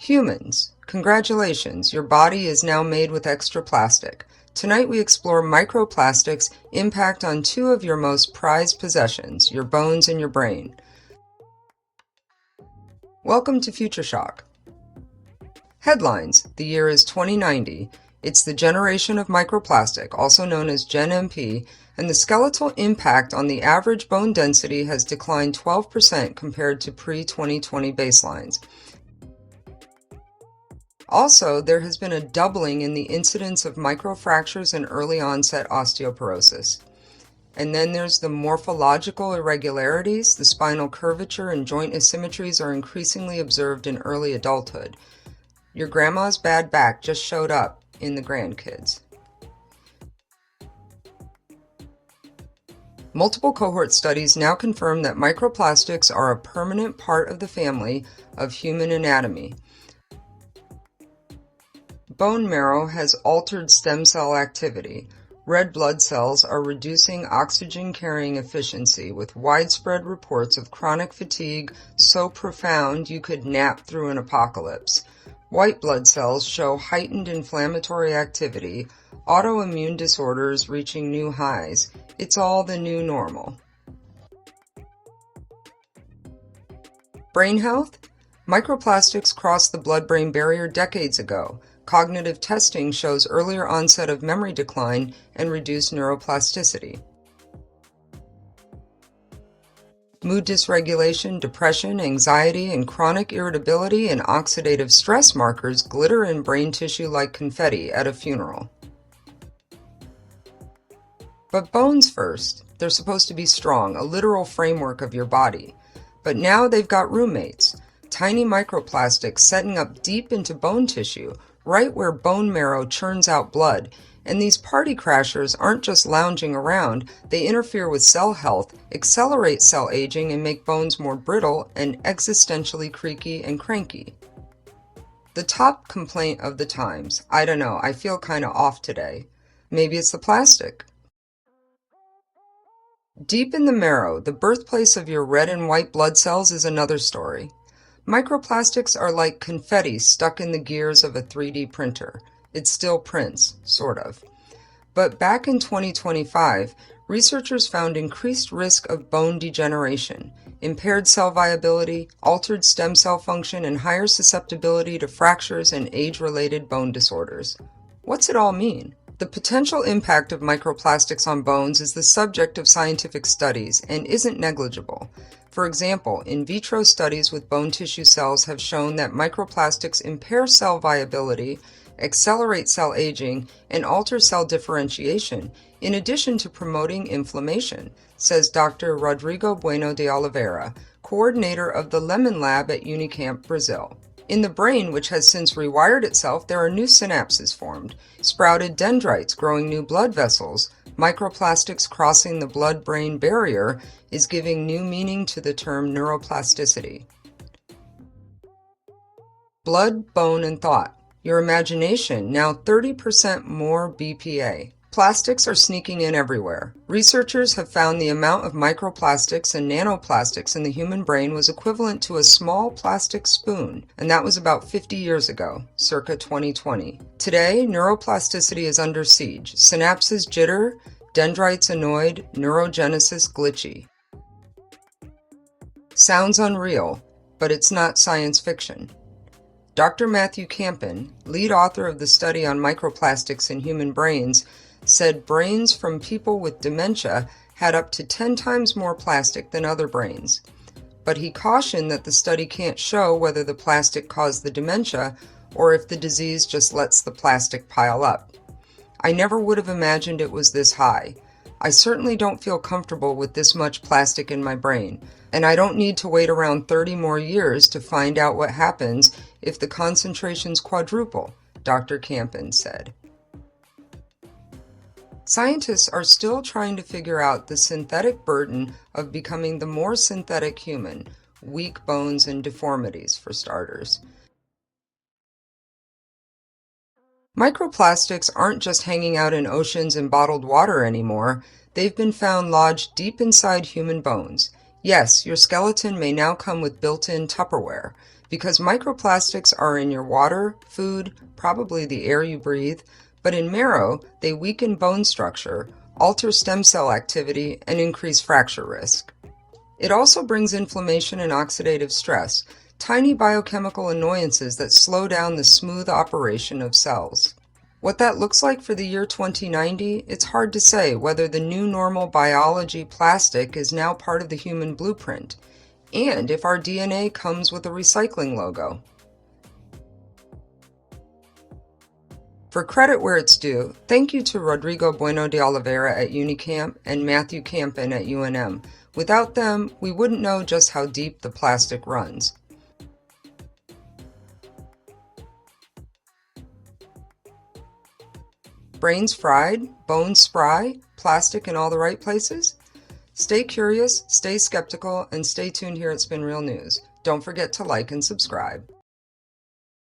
Humans, congratulations, your body is now made with extra plastic. Tonight we explore microplastics' impact on two of your most prized possessions, your bones and your brain. Welcome to Future Shock. Headlines: the year is 2090. It's the generation of microplastic, also known as Gen MP, and the skeletal impact on the average bone density has declined 12% compared to pre-2020 baselines. Also, there has been a doubling in the incidence of microfractures and early onset osteoporosis. And then there's the morphological irregularities. The spinal curvature and joint asymmetries are increasingly observed in early adulthood. Your grandma's bad back just showed up in the grandkids. Multiple cohort studies now confirm that microplastics are a permanent part of the family of human anatomy. Bone marrow has altered stem cell activity. Red blood cells are reducing oxygen-carrying efficiency, with widespread reports of chronic fatigue so profound you could nap through an apocalypse. White blood cells show heightened inflammatory activity, autoimmune disorders reaching new highs. It's all the new normal. Brain health? Microplastics crossed the blood-brain barrier decades ago. Cognitive testing shows earlier onset of memory decline and reduced neuroplasticity. Mood dysregulation, depression, anxiety, and chronic irritability and oxidative stress markers glitter in brain tissue like confetti at a funeral. But bones first. They're supposed to be strong, a literal framework of your body. But now they've got roommates. Tiny microplastics setting up deep into bone tissue, right where bone marrow churns out blood. And these party crashers aren't just lounging around, they interfere with cell health, accelerate cell aging, and make bones more brittle and existentially creaky and cranky. The top complaint of the times: I don't know, I feel kinda off today. Maybe it's the plastic. Deep in the marrow, the birthplace of your red and white blood cells, is another story. Microplastics are like confetti stuck in the gears of a 3D printer. It still prints, sort of. But back in 2025, researchers found increased risk of bone degeneration, impaired cell viability, altered stem cell function, and higher susceptibility to fractures and age-related bone disorders. What's it all mean? The potential impact of microplastics on bones is the subject of scientific studies and isn't negligible. For example, in vitro studies with bone tissue cells have shown that microplastics impair cell viability, accelerate cell aging, and alter cell differentiation, in addition to promoting inflammation, says Dr. Rodrigo Bueno de Oliveira, coordinator of the Lemon Lab at UNICAMP, Brazil. In the brain, which has since rewired itself, there are new synapses formed, sprouted dendrites growing new blood vessels. Microplastics crossing the blood-brain barrier is giving new meaning to the term neuroplasticity. Blood, bone, and thought. Your imagination, now 30% more BPA. Plastics are sneaking in everywhere. Researchers have found the amount of microplastics and nanoplastics in the human brain was equivalent to a small plastic spoon, and that was about 50 years ago, circa 2020. Today, neuroplasticity is under siege. Synapses jitter, dendrites annoyed, neurogenesis glitchy. Sounds unreal, but it's not science fiction. Dr. Matthew Campen, lead author of the study on microplastics in human brains, said brains from people with dementia had up to 10 times more plastic than other brains. But he cautioned that the study can't show whether the plastic caused the dementia or if the disease just lets the plastic pile up. I never would have imagined it was this high. I certainly don't feel comfortable with this much plastic in my brain, and I don't need to wait around 30 more years to find out what happens if the concentrations quadruple, Dr. Campen said. Scientists are still trying to figure out the synthetic burden of becoming the more synthetic human, weak bones and deformities for starters. Microplastics aren't just hanging out in oceans and bottled water anymore. They've been found lodged deep inside human bones. Yes, your skeleton may now come with built-in Tupperware, because microplastics are in your water, food, probably the air you breathe, but in marrow, they weaken bone structure, alter stem cell activity, and increase fracture risk. It also brings inflammation and oxidative stress, tiny biochemical annoyances that slow down the smooth operation of cells. What that looks like for the year 2090, it's hard to say whether the new normal biology plastic is now part of the human blueprint, and if our DNA comes with a recycling logo. For credit where it's due, thank you to Rodrigo Bueno de Oliveira at UNICAMP and Matthew Campen at UNM. Without them, we wouldn't know just how deep the plastic runs. Brains fried, bones spry, plastic in all the right places? Stay curious, stay skeptical, and stay tuned here at Spin Real News. Don't forget to like and subscribe.